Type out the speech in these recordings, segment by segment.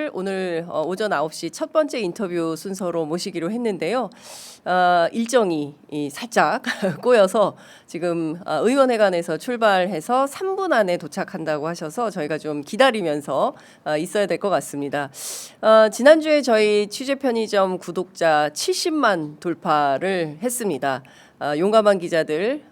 씨를 오늘 오전 9시 첫 번째 인터뷰 순서로 모시기로 했는데요. 일정이 살짝 꼬여서 지금 의원회관에서 출발해서 3분 안에 도착한다고 하셔서 저희가 좀 기다리면서 있어야 될 것 같습니다. 지난주에 저희 취재편의점 구독자 70만 돌파를 했습니다. 용감한 기자들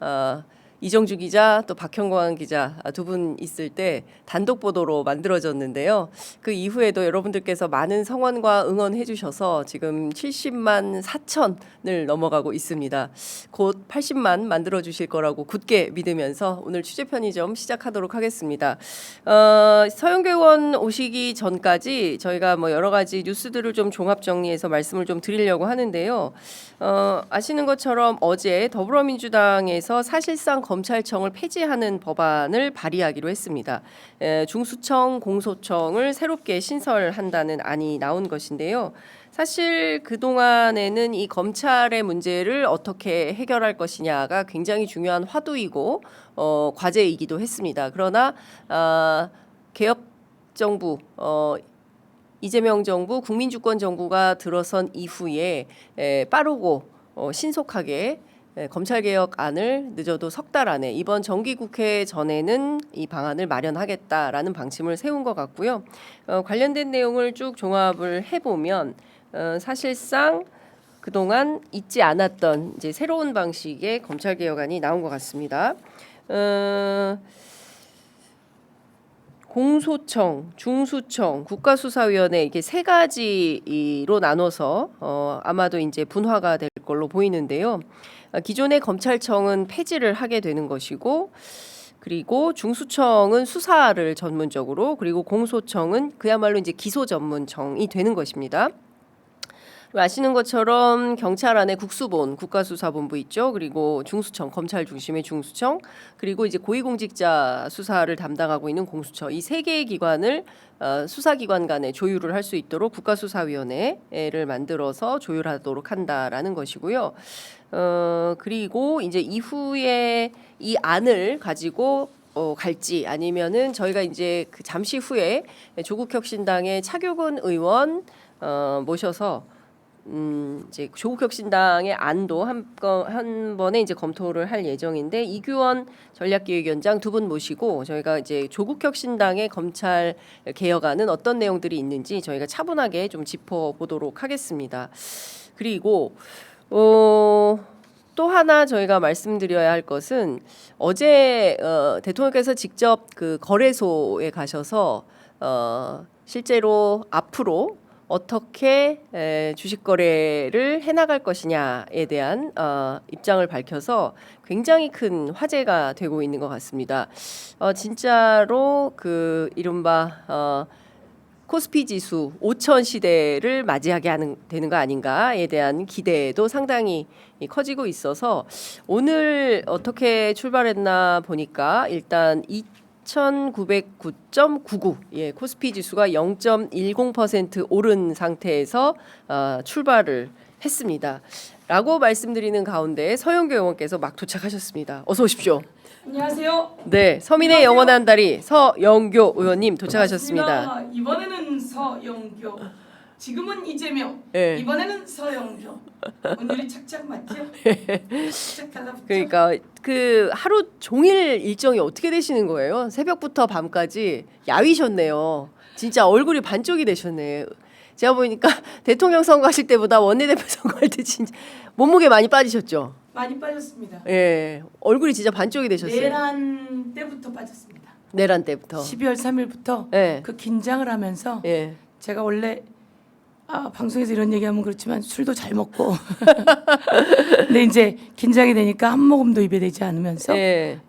이정주 기자 또 박형광 기자 두 분 있을 때 단독 보도로 만들어졌는데요. 그 이후에도 여러분들께서 많은 성원과 응원해 주셔서 지금 70만 4천을 넘어가고 있습니다. 곧 80만 만들어 주실 거라고 굳게 믿으면서 오늘 취재 편의점 시작하도록 하겠습니다. 서영교 의원 오시기 전까지 저희가 뭐 여러 가지 뉴스들을 좀 종합 정리해서 말씀을 좀 드리려고 하는데요. 아시는 것처럼 어제 더불어민주당에서 사실상 검찰청을 폐지하는 법안을 발의하기로 했습니다. 중수청, 공소청을 새롭게 신설한다는 안이 나온 것인데요. 사실 그동안에는 이 검찰의 문제를 어떻게 해결할 것이냐가 굉장히 중요한 화두이고 과제이기도 했습니다. 그러나 개혁 정부 이재명 정부, 국민주권 정부가 들어선 이후에 빠르고 신속하게 검찰개혁안을 늦어도 석 달 안에 이번 정기국회 전에는 이 방안을 마련하겠다라는 방침을 세운 것 같고요. 관련된 내용을 쭉 종합을 해보면 사실상 그동안 있지 않았던 이제 새로운 방식의 검찰개혁안이 나온 것 같습니다. 공소청, 중수청, 국가수사위원회 이게 세 가지로 나눠서 아마도 이제 분화가 될 걸로 보이는데요. 기존의 검찰청은 폐지를 하게 되는 것이고, 그리고 중수청은 수사를 전문적으로, 그리고 공소청은 그야말로 이제 기소 전문청이 되는 것입니다. 아시는 것처럼 경찰 안에 국수본, 국가수사본부 있죠. 그리고 중수청, 검찰 중심의 중수청, 그리고 이제 고위공직자 수사를 담당하고 있는 공수처, 이 세 개의 기관을 수사기관 간에 조율을 할 수 있도록 국가수사위원회를 만들어서 조율하도록 한다라는 것이고요. 그리고 이제 이후에 이 안을 가지고 갈지 아니면은 저희가 이제 그 잠시 후에 조국혁신당의 차교근 의원 모셔서 이제 조국혁신당의 안도 한 번에 이제 검토를 할 예정인데 이규원 전략기획위원장 두 분 모시고 저희가 이제 조국혁신당의 검찰 개혁안은 어떤 내용들이 있는지 저희가 차분하게 좀 짚어보도록 하겠습니다. 그리고 또 하나 저희가 말씀드려야 할 것은 어제 대통령께서 직접 그 거래소에 가셔서 실제로 앞으로 어떻게 주식 거래를 해나갈 것이냐에 대한 입장을 밝혀서 굉장히 큰 화제가 되고 있는 것 같습니다. 진짜로 그 이른바 코스피 지수 5천 시대를 맞이하게 되는 거 아닌가에 대한 기대도 상당히 커지고 있어서 오늘 어떻게 출발했나 보니까 일단 2,909.99 코스피 지수가 0.10% 오른 상태에서 출발을 했습니다. 라고 말씀드리는 가운데 서영교 의원께서 막 도착하셨습니다. 어서 오십시오. 안녕하세요. 네, 서민의 안녕하세요. 영원한 다리 서영교 의원님 도착하셨습니다. 반갑습니다. 이번에는 서영교, 지금은 이재명, 네. 이번에는 서영교. 오늘이 착착 맞죠? 착착 달라붙죠? 그러니까 그 하루 종일 일정이 어떻게 되시는 거예요? 새벽부터 밤까지 야위셨네요. 진짜 얼굴이 반쪽이 되셨네. 제가 보니까 대통령 선거하실 때보다 원내대표 선거할 때 진짜 몸무게 많이 빠지셨죠? 많이 빠졌습니다. 예, 얼굴이 진짜 반쪽이 되셨어요. 내란 때부터 빠졌습니다. 내란 때부터. 12월 3일부터 예. 그 긴장을 하면서 예. 제가 원래 방송에서 이런 얘기하면 그렇지만 술도 잘 먹고 근데 이제 긴장이 되니까 한 모금도 입에 대지 않으면서 예.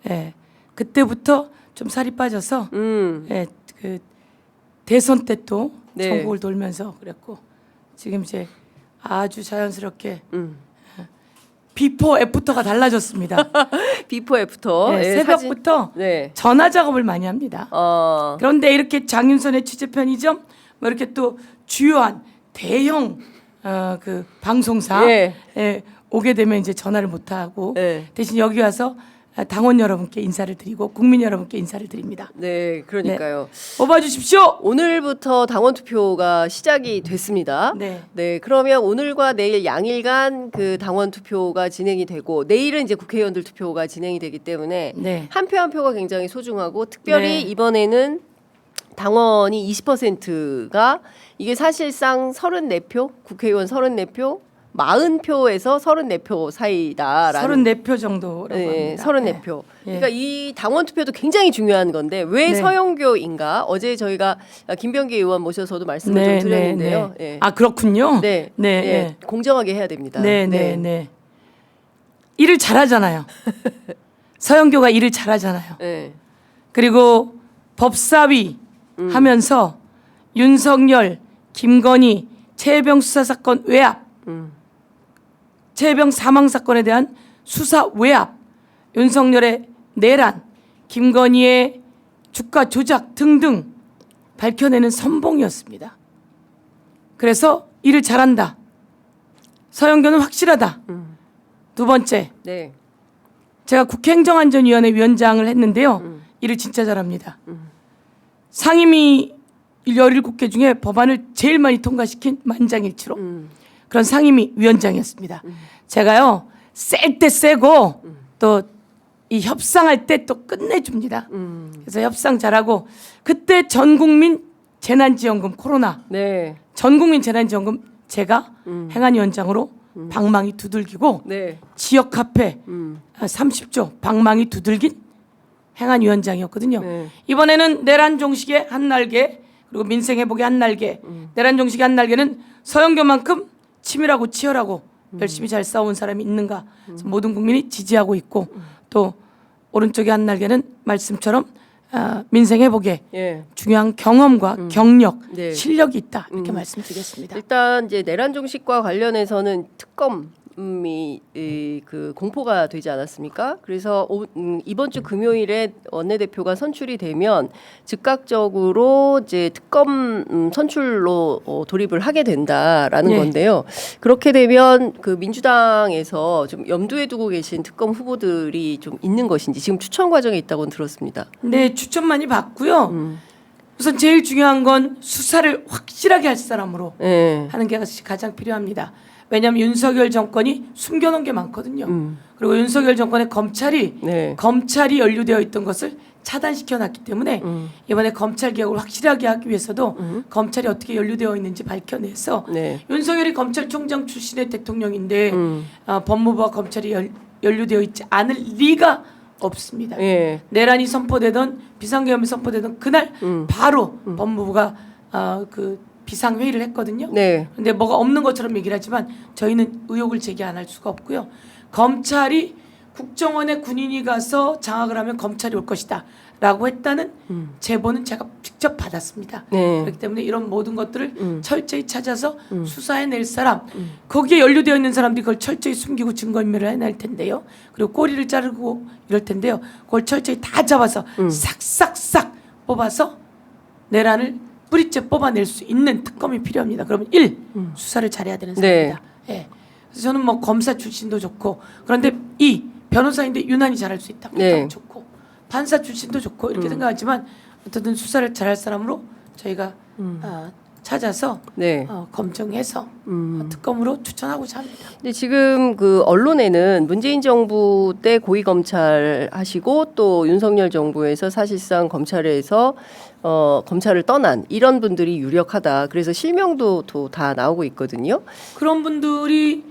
그때부터 좀 살이 빠져서 그 대선 때 또 네. 전국을 돌면서 그랬고 지금 이제 아주 자연스럽게 비포 애프터가 달라졌습니다. 비포 애프터. 네, 예, 새벽부터 네. 전화 작업을 많이 합니다. 그런데 이렇게 장윤선의 취재 편의점 뭐 이렇게 또 주요한 대형 그 방송사 예. 오게 되면 이제 전화를 못 하고 예. 대신 여기 와서 당원 여러분께 인사를 드리고 국민 여러분께 인사를 드립니다. 네, 그러니까요. 뽑아주십시오. 오늘부터 당원 투표가 시작이 됐습니다. 네. 네, 그러면 오늘과 내일 양일간 그 당원 투표가 진행이 되고 내일은 이제 국회의원들 투표가 진행이 되기 때문에 네. 한 표 한 표가 굉장히 소중하고 특별히 네. 이번에는 당원이 20%가 이게 사실상 34표, 국회의원 34표, 40표에서 34표 사이다라는 34표 정도라고 네, 합니다. 34표. 네. 그러니까 이 당원 투표도 굉장히 중요한 건데 왜 네. 서영교인가? 어제 저희가 김병기 의원 모셔서도 말씀을 좀 드렸는데요. 네. 예. 아 그렇군요. 네, 네. 네, 공정하게 해야 됩니다. 네, 네, 네. 일을 잘하잖아요. 서영교가 일을 잘하잖아요. 네. 그리고 법사위 하면서 윤석열, 김건희, 최혜병 수사 사건 외압, 최혜병 사망 사건에 대한 수사 외압, 윤석열의 내란, 김건희의 주가 조작 등등 밝혀내는 선봉이었습니다. 그래서 일을 잘한다. 서영교는 확실하다. 두 번째, 네. 제가 국회행정안전위원회 위원장을 했는데요. 일을 진짜 잘합니다. 상임위 17개 중에 법안을 제일 많이 통과시킨 만장일치로 그런 상임위 위원장이었습니다. 제가요 셀 때 세고 또 이 협상할 때 또 끝내줍니다. 그래서 협상 잘하고 그때 전국민 재난지원금 코로나 네. 전국민 재난지원금 제가 행안위원장으로 방망이 두들기고 네. 지역 카페 30조 방망이 두들긴 행안위원장이었거든요. 네. 이번에는 내란 종식의 한 날개 그리고 민생 회복의 한 날개 내란 종식의 한 날개는 서영교만큼 치밀하고 치열하고 열심히 잘 싸운 사람이 있는가 모든 국민이 지지하고 있고 또 오른쪽의 한 날개는 말씀처럼 민생 회복에 예. 중요한 경험과 경력, 네. 실력이 있다 이렇게 말씀드리겠습니다. 일단 이제 내란 종식과 관련해서는 특검이 그 공포가 되지 않았습니까? 그래서 이번 주 금요일에 원내대표가 선출이 되면 즉각적으로 이제 특검 선출로 돌입을 하게 된다라는 네. 건데요. 그렇게 되면 그 민주당에서 좀 염두에 두고 계신 특검 후보들이 좀 있는 것인지 지금 추천 과정에 있다고는 들었습니다. 네, 추천 많이 받고요. 우선 제일 중요한 건 수사를 확실하게 할 사람으로 네. 하는 게 가장 필요합니다. 왜냐하면 윤석열 정권이 숨겨놓은 게 많거든요. 그리고 윤석열 정권의 네. 검찰이 연루되어 있던 것을 차단시켜놨기 때문에 이번에 검찰 개혁을 확실하게 하기 위해서도 검찰이 어떻게 연루되어 있는지 밝혀내서 네. 윤석열이 검찰총장 출신의 대통령인데 법무부와 검찰이 연루되어 있지 않을 리가 없습니다. 예. 내란이 선포되던 비상계엄이 선포되던 그날 바로 법무부가 그 비상회의를 했거든요. 네. 근데 뭐가 없는 것처럼 얘기를 하지만 저희는 의혹을 제기 안 할 수가 없고요. 검찰이 국정원에 군인이 가서 장악을 하면 검찰이 올 것이다 라고 했다는 제보는 제가 직접 받았습니다. 네. 그렇기 때문에 이런 모든 것들을 철저히 찾아서 수사해낼 사람 거기에 연루되어 있는 사람들이 그걸 철저히 숨기고 증거인멸을 해낼 텐데요. 그리고 꼬리를 자르고 이럴 텐데요. 그걸 철저히 다 잡아서 싹싹싹 뽑아서 내란을 뿌리째 뽑아낼 수 있는 특검이 필요합니다. 그러면 수사를 잘해야 되는 사람입니다. 예. 그래서 저는 뭐 검사 출신도 좋고 그런데 변호사인데 유난히 잘할 수 있다. 네. 좋고 판사 출신도 좋고 이렇게 생각하지만 어쨌든 수사를 잘할 사람으로 저희가 찾아서 네. 검증해서 특검으로 추천하고자 합니다. 근데 지금 그 언론에는 문재인 정부 때 고위 검찰 하시고 또 윤석열 정부에서 사실상 검찰에서 검찰을 떠난 이런 분들이 유력하다. 그래서 실명도 또 다 나오고 있거든요. 그런 분들이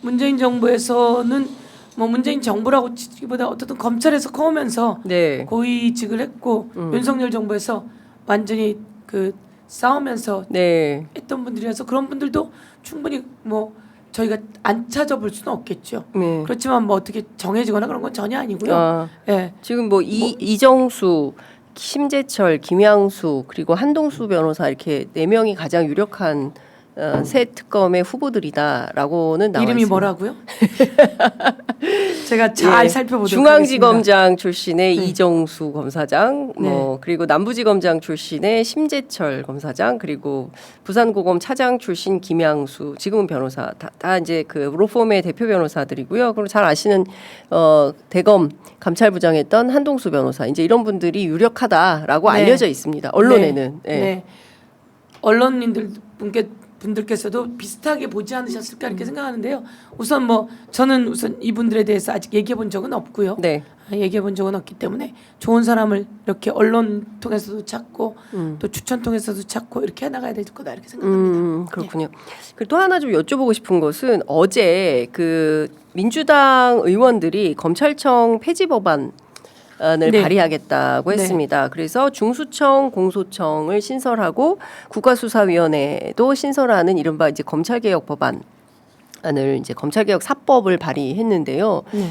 문재인 정부에서는 뭐 문재인 정부라고 치기보다 어쨌든 검찰에서 커오면서 네. 고위직을 했고 윤석열 정부에서 완전히 그 싸우면서 네. 했던 분들이라서 그런 분들도 충분히 뭐 저희가 안 찾아볼 수는 없겠죠. 네. 그렇지만 뭐 어떻게 정해지거나 그런 건 전혀 아니고요. 아, 예. 지금 뭐 이정수, 심재철, 김양수 그리고 한동수 변호사 이렇게 4명이 가장 유력한 새 특검의 후보들이다라고는 나와 이름이 있습니다. 뭐라고요? 제가 잘 예, 살펴보도록 중앙지검장 하겠습니다. 출신의 이정수 검사장, 뭐 그리고 남부지검장 출신의 심재철 검사장, 그리고 부산고검 차장 출신 김양수, 지금은 변호사, 다 이제 그 로펌의 대표 변호사들이고요. 그리고 잘 아시는 대검 감찰부장 했던 한동수 변호사, 이제 이런 분들이 유력하다라고 네. 알려져 있습니다. 언론에는. 네. 예. 네. 언론인들 분들께서도 비슷하게 보지 않으셨을까 이렇게 생각하는데요. 우선 뭐 저는 우선 이분들에 대해서 아직 얘기해 본 적은 없고요. 네. 얘기해 본 적은 없기 때문에 좋은 사람을 이렇게 언론 통해서도 찾고 또 추천 통해서도 찾고 이렇게 해나가야 될 거다 이렇게 생각합니다. 그렇군요. 그리고 또 하나 좀 여쭤보고 싶은 것은 어제 그 민주당 의원들이 검찰청 폐지 법안을 네. 발의하겠다고 네. 했습니다. 그래서 중수청, 공소청을 신설하고 국가수사위원회도 신설하는 이른바 이제 검찰개혁 법안을 이제 검찰개혁 4법을 발의했는데요. 네.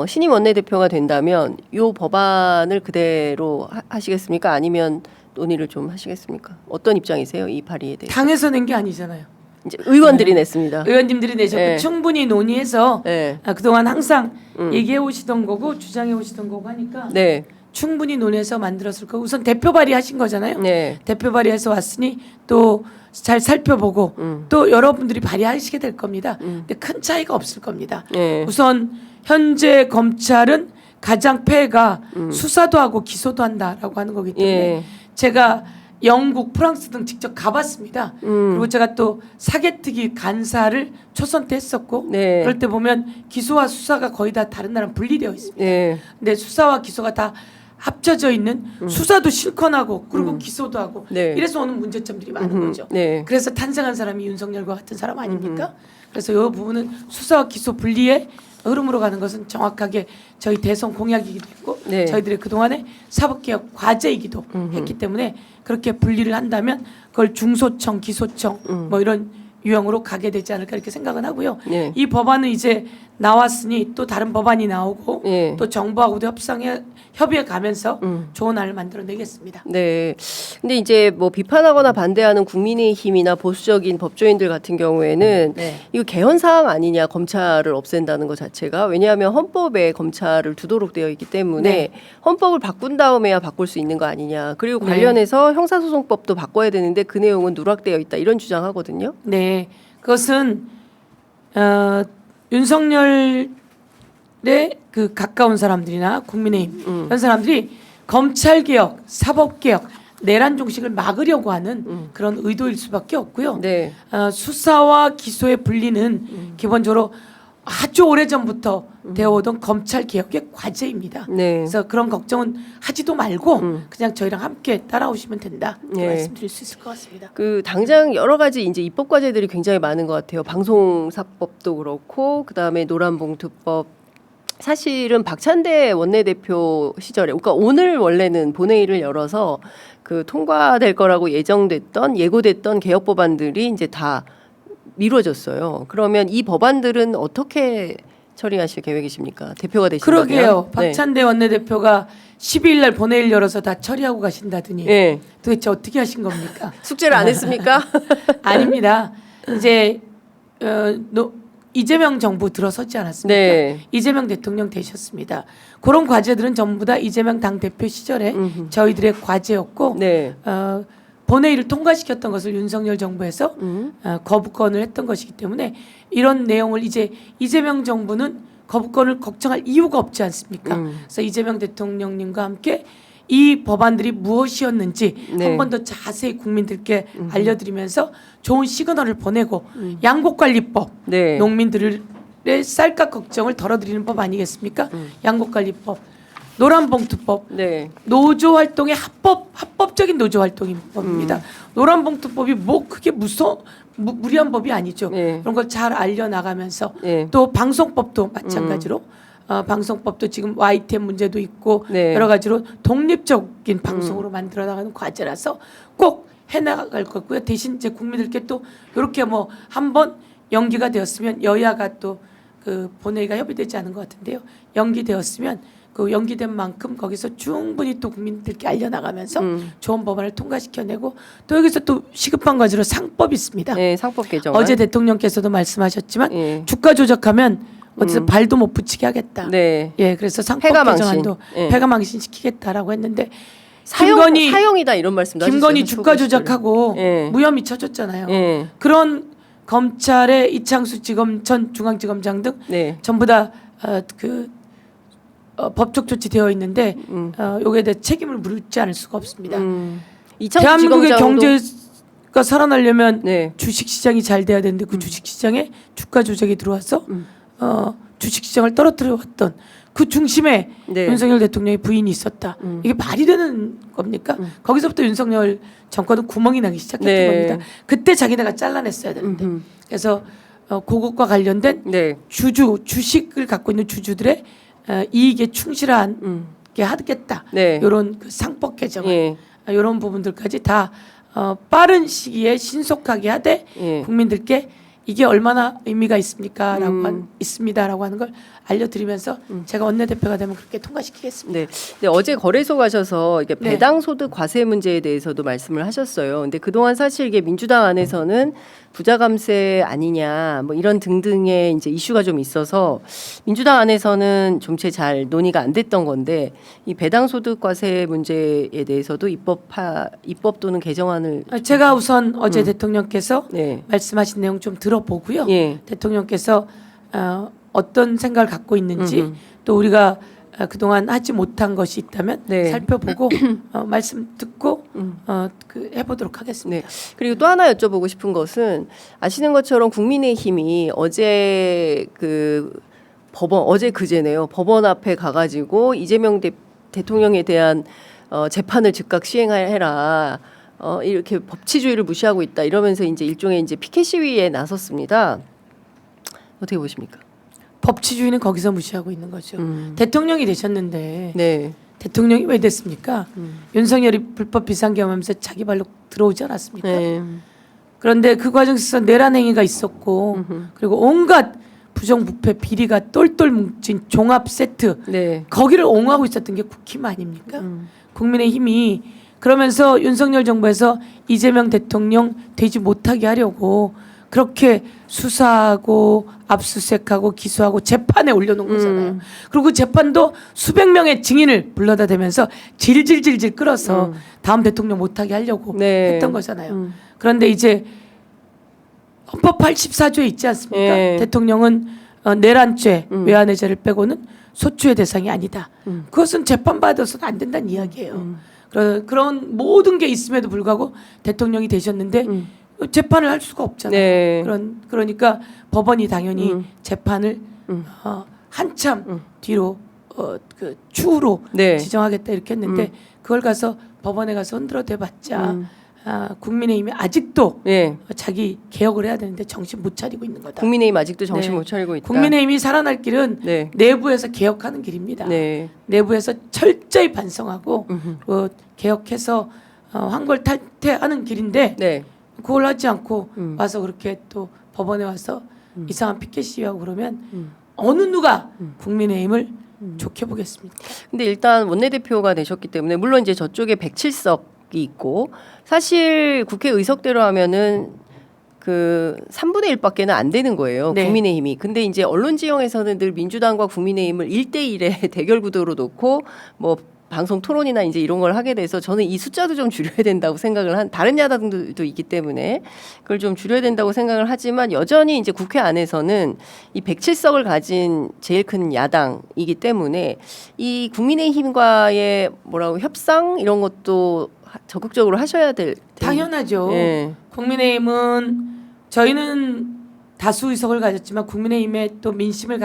신임 원내대표가 된다면 이 법안을 그대로 하시겠습니까? 아니면 논의를 좀 하시겠습니까? 어떤 입장이세요? 이 발의에 대해? 당에서 낸 게 아니잖아요. 이제 의원들이 냈습니다. 의원님들이 내셨고 네. 충분히 논의해서 네. 그동안 항상 얘기해 오시던 거고 주장해 오시던 거고 하니까 네. 충분히 논의해서 만들었을 거고 우선 대표 발의하신 거잖아요. 네. 대표 발의해서 왔으니 또 잘 살펴보고 또 여러분들이 발의하시게 될 겁니다. 근데 큰 차이가 없을 겁니다. 네. 우선 현재 검찰은 가장 폐해가 수사도 하고 기소도 한다라고 하는 거기 때문에 예. 제가 영국, 프랑스 등 직접 가봤습니다. 그리고 제가 또 사개특위 간사를 초선 때 했었고 네. 그럴 때 보면 기소와 수사가 거의 다 다른 나라랑 분리되어 있습니다. 네. 근데 수사와 기소가 다 합쳐져 있는 수사도 실컷 하고 그리고 기소도 하고 네. 이래서 오는 문제점들이 많은 거죠. 네. 그래서 탄생한 사람이 윤석열과 같은 사람 아닙니까? 그래서 이 부분은 수사와 기소 분리의 흐름으로 가는 것은 정확하게 저희 대선 공약이기도 했고 네. 저희들의 그동안의 사법개혁 과제이기도 했기 때문에 그렇게 분리를 한다면 그걸 중소청, 기소청 뭐 이런 유형으로 가게 되지 않을까 이렇게 생각은 하고요. 네. 이 법안은 이제 나왔으니 또 다른 법안이 나오고 네. 또 정부하고도 협의해 가면서 좋은 안을 만들어내겠습니다. 네. 근데 이제 뭐 비판하거나 반대하는 국민의힘이나 보수적인 법조인들 같은 경우에는 네. 이거 개헌 사항 아니냐, 검찰을 없앤다는 것 자체가. 왜냐하면 헌법에 검찰을 두도록 되어 있기 때문에 네. 헌법을 바꾼 다음에야 바꿀 수 있는 거 아니냐. 그리고 네. 관련해서 형사소송법도 바꿔야 되는데 그 내용은 누락되어 있다, 이런 주장하거든요. 네, 그것은 윤석열의 그 가까운 사람들이나 국민의힘 이런 사람들이 검찰 개혁, 사법 개혁, 내란 종식을 막으려고 하는 그런 의도일 수밖에 없고요. 네. 수사와 기소의 분리는 기본적으로 아주 오래 전부터 되어오던 검찰 개혁의 과제입니다. 네. 그래서 그런 걱정은 하지도 말고 그냥 저희랑 함께 따라오시면 된다. 이렇게 네. 말씀드릴 수 있을 것 같습니다. 그 당장 여러 가지 이제 입법 과제들이 굉장히 많은 것 같아요. 방송사법도 그렇고 그다음에 노란봉투법. 사실은 박찬대 원내대표 시절에, 그러니까 오늘 원래는 본회의를 열어서 그 통과될 거라고 예고됐던 개혁 법안들이 이제 다 미뤄졌어요. 그러면 이 법안들은 어떻게 처리하실 계획이십니까? 대표가 되신다면. 그러게요. 네. 박찬대 원내대표가 12일 날 본회의를 열어서 다 처리하고 가신다더니 네. 도대체 어떻게 하신 겁니까? 숙제를 안 했습니까? 아닙니다. 이제 이재명 정부 들어서지 않았습니까? 네. 이재명 대통령 되셨습니다. 그런 과제들은 전부 다 이재명 당대표 시절에 저희들의 과제였고 네. 본회의를 통과시켰던 것을 윤석열 정부에서 거부권을 했던 것이기 때문에 이런 내용을 이제 이재명 정부는 거부권을 걱정할 이유가 없지 않습니까? 그래서 이재명 대통령님과 함께 이 법안들이 무엇이었는지 네. 한 번 더 자세히 국민들께 알려드리면서 좋은 시그널을 보내고 양곡관리법, 네. 농민들의 쌀값 걱정을 덜어드리는 법 아니겠습니까? 양곡관리법, 노란봉투법, 네. 노조 활동의 합법적인 노조 활동인 법입니다. 노란봉투법이 뭐 그게 무리한 법이 아니죠. 네. 그런 걸 잘 알려나가면서 네. 또 방송법도 마찬가지로 방송법도 지금 YTN 문제도 있고 네. 여러 가지로 독립적인 방송으로 만들어 나가는 과제라서 꼭 해나갈 거고요. 대신 이제 국민들께 또 이렇게 뭐 한번 연기가 되었으면 여야가 또 그 본회의가 협의되지 않은 것 같은데요. 연기되었으면 그 연기된 만큼 거기서 충분히 또 국민들께 알려나가면서 좋은 법안을 통과시켜내고 또 여기서 또 시급한 과제로 상법이 있습니다. 네, 상법 개정. 어제 대통령께서도 말씀하셨지만 예. 주가 조작하면 어디서 발도 못 붙이게 하겠다. 네. 예, 그래서 상법 폐가망신. 개정안도 예. 폐가망신 시키겠다라고 했는데 사형이다 이런 말씀도 김건희 하셨어요. 주가 조작하고 예. 무혐의 쳐줬잖아요. 예. 그런 검찰의 이창수 지검 전 중앙지검장 등 네. 전부 전부 다 법적 조치되어 있는데 요게 대해 책임을 물지 않을 수가 없습니다. 이창수 대한민국의 지검장도- 경제가 살아나려면 네. 주식 시장이 잘 돼야 되는데 그 주식 시장에 주가 조작이 들어와서 주식 시장을 떨어뜨려 왔던 그 중심에 네. 윤석열 대통령의 부인이 있었다. 이게 말이 되는 겁니까? 거기서부터 윤석열 정권은 구멍이 나기 시작했던 네. 겁니다. 그때 자기네가 잘라냈어야 되는데. 그래서 그것과 관련된 네. 주식을 갖고 있는 주주들의 이익에 충실한 게 하겠다. 네. 이런 그 상법 개정, 예. 이런 부분들까지 다 빠른 시기에 신속하게 하되 예. 국민들께 이게 얼마나 의미가 있습니다라고 하는 걸 알려드리면서 제가 원내대표가 되면 그렇게 통과시키겠습니다. 네. 네, 어제 거래소 가셔서 이게 네. 배당 소득 과세 문제에 대해서도 말씀을 하셨어요. 근데 그동안 사실 이게 민주당 안에서는 부자 감세 아니냐 뭐 이런 등등의 이제 이슈가 좀 있어서 민주당 안에서는 좀 채 잘 논의가 안 됐던 건데 이 배당 소득 과세 문제에 대해서도 입법 또는 개정안을 제가 우선 어제 대통령께서 네. 말씀하신 내용 좀 들어보고요. 예. 대통령께서 어떤 생각을 갖고 있는지 또 우리가 그동안 하지 못한 것이 있다면 네. 살펴보고 말씀 듣고 해보도록 하겠습니다. 네. 그리고 또 하나 여쭤보고 싶은 것은 아시는 것처럼 국민의힘이 어제 어제 그제네요. 법원 앞에 가가지고 이재명 대통령에 대한 재판을 즉각 시행해라. 이렇게 법치주의를 무시하고 있다. 이러면서 이제 일종의 이제 피켓 시위에 나섰습니다. 어떻게 보십니까? 법치주의는 거기서 무시하고 있는 거죠. 대통령이 되셨는데 네. 대통령이 왜 됐습니까? 윤석열이 불법 비상계엄하면서 자기 발로 들어오지 않았습니까? 네. 그런데 그 과정에서 내란 행위가 있었고 그리고 온갖 부정부패 비리가 똘똘 뭉친 종합 세트 네. 거기를 옹호하고 있었던 게 국힘 아닙니까? 국민의힘이 그러면서 윤석열 정부에서 이재명 대통령 되지 못하게 하려고 그렇게 수사하고 압수수색하고 기소하고 재판에 올려놓은 거잖아요. 그리고 그 재판도 수백 명의 증인을 불러다 대면서 질질질질 끌어서 다음 대통령 못하게 하려고 네. 했던 거잖아요. 그런데 이제 헌법 84조에 있지 않습니까? 네. 대통령은 내란죄, 외환해제를 빼고는 소추의 대상이 아니다. 그것은 재판받아서는 안 된다는 이야기예요. 그런 모든 게 있음에도 불구하고 대통령이 되셨는데 재판을 할 수가 없잖아요. 네. 그러니까 법원이 당연히 재판을 한참 뒤로 추후로 네. 지정하겠다 이렇게 했는데 그걸 가서 법원에 가서 흔들어 대봤자 국민의힘이 아직도 네. 자기 개혁을 해야 되는데 정신 못 차리고 있는 거다. 국민의힘 아직도 정신 네. 못 차리고 있다. 국민의힘이 살아날 길은 네. 내부에서 개혁하는 길입니다. 네. 내부에서 철저히 반성하고 개혁해서 황골탈퇴하는 길인데 네. 그걸 하지 않고 와서 그렇게 또 법원에 와서 이상한 피켓 시위하고 그러면 어느 누가 국민의힘을 좋게 보겠습니다. 근데 일단 원내대표가 되셨기 때문에 물론 이제 저쪽에 107석이 있고 사실 국회 의석대로 하면은 그 3분의 1밖에는 안 되는 거예요. 네. 국민의힘이. 근데 이제 언론 지형에서는 늘 민주당과 국민의힘을 1대1의 대결 구도로 놓고 뭐 방송 토론이나 이제 이런 걸 하게 돼서 저는 이 숫자도 좀 줄여야 된다고 생각을 다른 야당들도 있기 때문에 그걸 좀 줄여야 된다고 생각을 하지만 여전히 이제 국회 안에서는 이 107석을 가진 제일 큰 야당이기 때문에 이 국민의힘과의 뭐라고 협상 이런 것도 적극적으로 하셔야 될 당연하죠. 예. 국민의힘은 저희는 다수 의석을 가졌지만 국민의힘에 또 민심을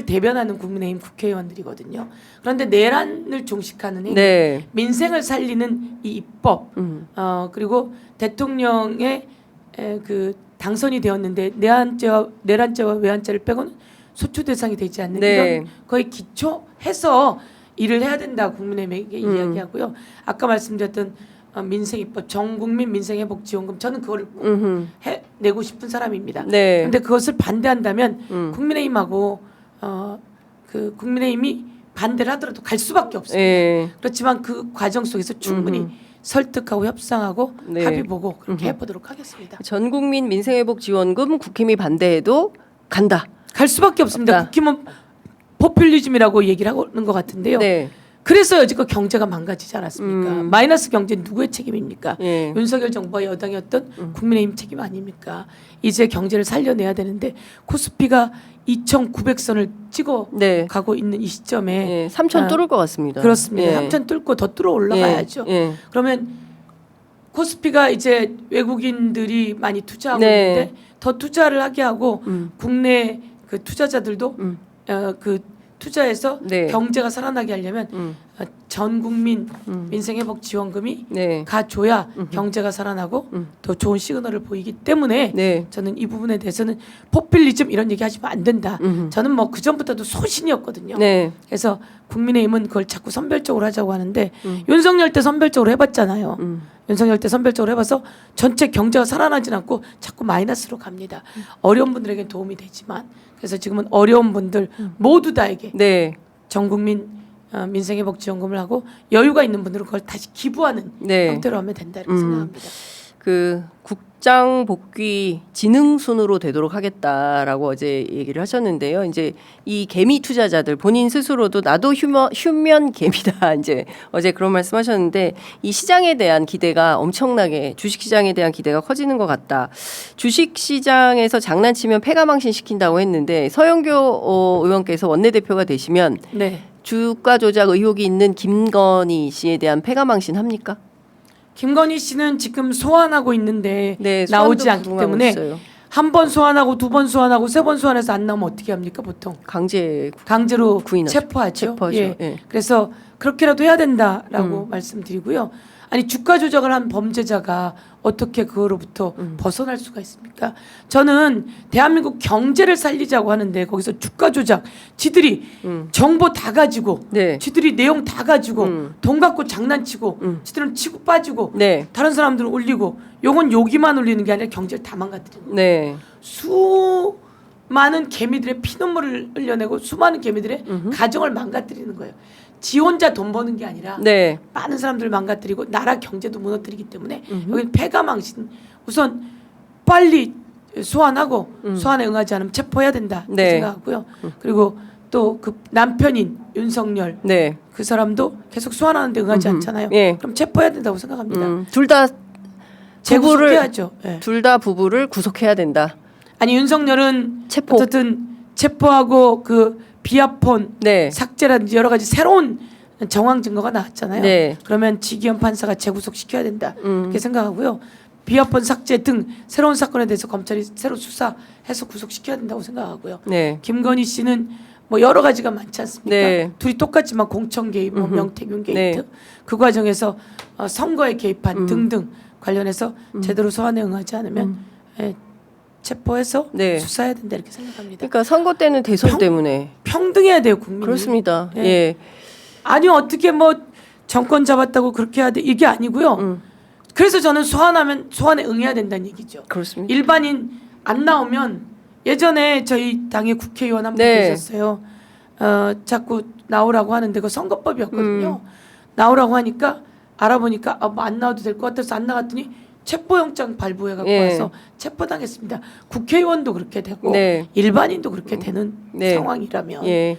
대변하는 국민의힘 국회의원들이거든요. 그런데 내란을 종식하는 행위, 네. 민생을 살리는 이 입법, 그리고 대통령의 그 당선이 되었는데 내란죄와 외환죄를 빼고는 소추 대상이 되지 않는 네. 이런 거의 기초해서 일을 해야 된다 국민의힘에게 이야기하고요. 아까 말씀드렸던 민생입법, 전국민 민생회복지원금 저는 그걸 꼭 내고 싶은 사람입니다. 네. 그런데 그것을 반대한다면 국민의힘하고 그 국민의힘이 반대를 하더라도 갈 수밖에 없습니다. 예. 그렇지만 그 과정 속에서 충분히 설득하고 협상하고 네. 합의 보고 그렇게 해보도록 하겠습니다. 전국민 민생회복 지원금 국힘이 반대해도 간다. 갈 수밖에 없습니다. 없다. 국힘은 포퓰리즘이라고 얘기를 하는 것 같은데요. 네. 그래서 여지껏 경제가 망가지지 않았습니까? 마이너스 경제는 누구의 책임입니까? 예. 윤석열 정부와 여당이었던 국민의힘 책임 아닙니까? 이제 경제를 살려내야 되는데 코스피가 2,900선을 찍어 네. 가고 있는 이 시점에 예. 3천 뚫을 것 같습니다. 그렇습니다. 예. 3천 뚫고 더 뚫어 올라가야죠. 예. 예. 그러면 코스피가 이제 외국인들이 많이 투자하고 네. 있는데 더 투자를 하게 하고 국내 그 투자자들도 그 투자해서 네. 경제가 살아나게 하려면 전 국민 민생회복 지원금이 네. 가줘야 경제가 살아나고 더 좋은 시그널을 보이기 때문에 네. 저는 이 부분에 대해서는 포퓰리즘 이런 얘기 하시면 안 된다. 저는 뭐 그 전부터도 소신이었거든요. 네. 그래서 국민의힘은 그걸 자꾸 선별적으로 하자고 하는데 윤석열 때 선별적으로 해봤잖아요. 윤석열 때 선별적으로 해봐서 전체 경제가 살아나진 않고 자꾸 마이너스로 갑니다. 어려운 분들에게 도움이 되지만 그래서 지금은 어려운 분들 모두 다에게 네. 전 국민 민생회복지원금을 하고 여유가 있는 분들은 그걸 다시 기부하는 네. 형태로 하면 된다 이렇게 생각합니다. 그 국장 복귀 지능순으로 되도록 하겠다라고 어제 얘기를 하셨는데요. 이제 이 개미 투자자들 본인 스스로도 나도 휴면 개미다 이제 어제 그런 말씀하셨는데 이 시장에 대한 기대가 엄청나게 주식 시장에 대한 기대가 커지는 것 같다. 주식 시장에서 장난치면 패가망신 시킨다고 했는데 서영교 의원께서 원내대표가 되시면 네. 주가 조작 의혹이 있는 김건희 씨에 대한 패가망신 합니까? 김건희 씨는 지금 소환하고 있는데 네, 나오지 소환도 않기 부응하고 때문에 있어요. 한 번 소환하고 두 번 소환하고 세 번 소환해서 안 나오면 어떻게 합니까 보통? 강제로 구인하죠. 체포하죠. 체포하죠. 예. 예. 그래서 그렇게라도 해야 된다라고 말씀드리고요. 아니 주가 조작을 한 범죄자가 어떻게 그거로부터 벗어날 수가 있습니까? 저는 대한민국 경제를 살리자고 하는데 거기서 주가 조작, 지들이 정보 다 가지고, 네. 지들이 내용 다 가지고 돈 갖고 장난치고, 지들은 치고 빠지고, 네. 다른 사람들은 올리고, 요건 여기만 올리는 게 아니라 경제를 다 망가뜨리는 거예요. 네. 수많은 개미들의 피눈물을 흘려내고 수많은 개미들의 가정을 망가뜨리는 거예요. 지 혼자 돈 버는 게 아니라 네. 많은 사람들을 망가뜨리고 나라 경제도 무너뜨리기 때문에 여기는 패가망신. 우선 빨리 소환하고 소환에 응하지 않으면 체포해야 된다 네. 생각하고요. 그리고 또 그 남편인 윤석열 네. 그 사람도 계속 소환하는데 응하지 않잖아요. 예. 그럼 체포해야 된다고 생각합니다. 둘 다 재구속해야죠. 예. 둘 다 부부를 구속해야 된다. 아니 윤석열은 체포. 어쨌든 체포하고 그 비아폰 네. 삭제라든지 여러 가지 새로운 정황 증거가 나왔잖아요. 네. 그러면 지기현 판사가 재구속시켜야 된다 이렇게 생각하고요. 비아폰 삭제 등 새로운 사건에 대해서 검찰이 새로 수사해서 구속시켜야 된다고 생각하고요. 네. 김건희 씨는 뭐 여러 가지가 많지 않습니까? 네. 둘이 똑같지만 공천 개입, 뭐 명태균 게이트 네. 그 과정에서 선거에 개입한 등등 관련해서 제대로 소환에 응하지 않으면 체포해서 네. 수사해야 된다 이렇게 생각합니다. 그러니까 선거 때는 대선 때문에 평등해야 돼요 국민이. 그렇습니다. 예. 예. 아니 어떻게 뭐 정권 잡았다고 그렇게 해야 돼 이게 아니고요. 그래서 저는 소환에 응해야 된다는 얘기죠. 그렇습니다. 일반인 안 나오면 예전에 저희 당의 국회의원 한 분 네. 계셨어요. 자꾸 나오라고 하는데 그 선거법이었거든요. 나오라고 하니까 알아보니까 뭐 안 나와도 될 것 같아서 안 나갔더니 체포영장 발부해 갖고 예. 와서 체포당했습니다. 국회의원도 그렇게 되고 네. 일반인도 그렇게 되는 네. 상황이라면 예.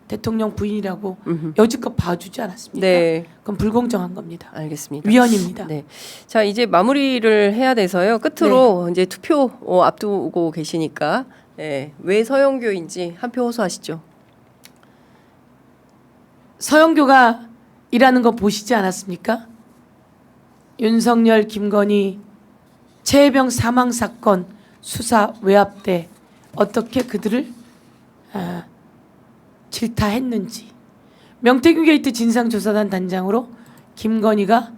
대통령 부인이라고 여지껏 봐주지 않았습니까? 네. 그건 불공정한 겁니다. 알겠습니다. 위헌입니다. 네. 자, 이제 마무리를 해야 돼서요. 끝으로 이제 투표 앞두고 계시니까 왜 서영교인지 한 표 호소하시죠. 서영교가 일하는 거 보시지 않았습니까? 윤석열, 김건희 최혜병 사망 사건 수사 외압 때 어떻게 그들을 질타했는지 명태균 게이트 진상조사단 단장으로 김건희가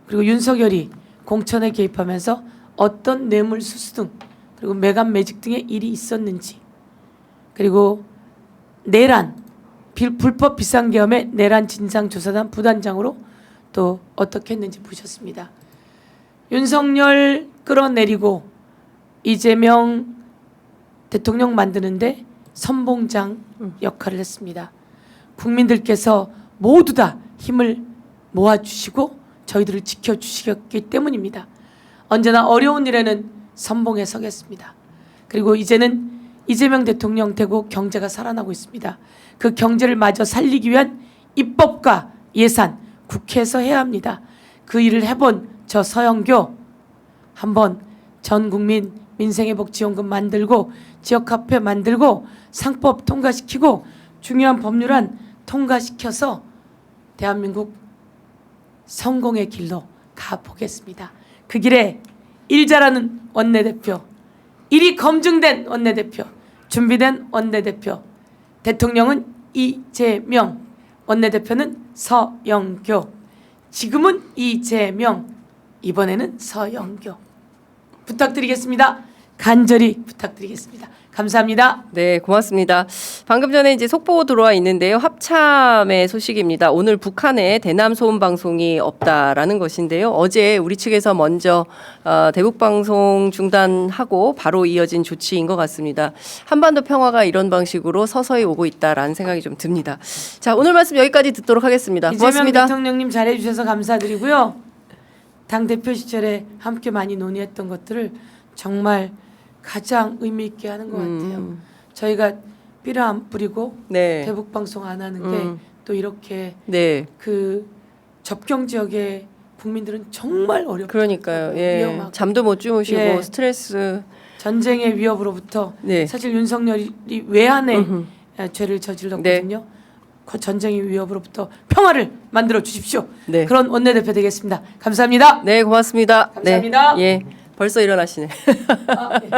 그리고 윤석열이 공천에 개입하면서 어떤 뇌물 수수 등 그리고 매각 매직 등의 일이 있었는지 그리고 내란 불법 비상계엄의 내란 진상조사단 부단장으로 또 어떻게 했는지 보셨습니다. 윤석열 끌어내리고 이재명 대통령 만드는데 선봉장 역할을 했습니다. 국민들께서 모두 다 힘을 모아주시고 저희들을 지켜주시기 때문입니다. 언제나 어려운 일에는 선봉에 서겠습니다. 그리고 이제는 이재명 대통령 되고 경제가 살아나고 있습니다. 그 경제를 마저 살리기 위한 입법과 예산 국회에서 해야 합니다. 그 일을 해본 저 서영교 한번 전 국민 민생회복지원금 만들고 지역화폐 만들고 상법 통과시키고 중요한 법률안 통과시켜서 대한민국 성공의 길로 가보겠습니다. 그 길에 일 잘하는 원내대표, 일이 검증된 원내대표, 준비된 원내대표, 대통령은 이재명, 원내대표는 서영교, 지금은 이재명, 이번에는 서영교 부탁드리겠습니다. 간절히 부탁드리겠습니다. 감사합니다. 네, 고맙습니다. 방금 전에 이제 속보 들어와 있는데요. 합참의 소식입니다. 오늘 북한에 대남 소음 방송이 없다라는 것인데요. 어제 우리 측에서 먼저 대북 방송 중단하고 바로 이어진 조치인 것 같습니다. 한반도 평화가 이런 방식으로 서서히 오고 있다라는 생각이 좀 듭니다. 자, 오늘 말씀 여기까지 듣도록 하겠습니다. 이재명 고맙습니다. 대통령님 잘해주셔서 감사드리고요. 당 대표 시절에 함께 많이 논의했던 것들을 정말 가장 의미 있게 하는 것 같아요. 저희가 삐라 안 뿌리고 네. 대북 방송 안 하는 게 또 이렇게 네. 그 접경 지역의 국민들은 정말 어렵고 그러니까요. 예. 위험하고 잠도 못 주무시고 예. 스트레스. 전쟁의 위협으로부터 네. 사실 윤석열이 외환의 죄를 저질렀거든요. 그 전쟁의 위협으로부터 평화를 만들어 주십시오. 네. 그런 원내대표 되겠습니다. 감사합니다. 네, 고맙습니다. 감사합니다. 네. 예. 벌써 일어나시네. 아, 네.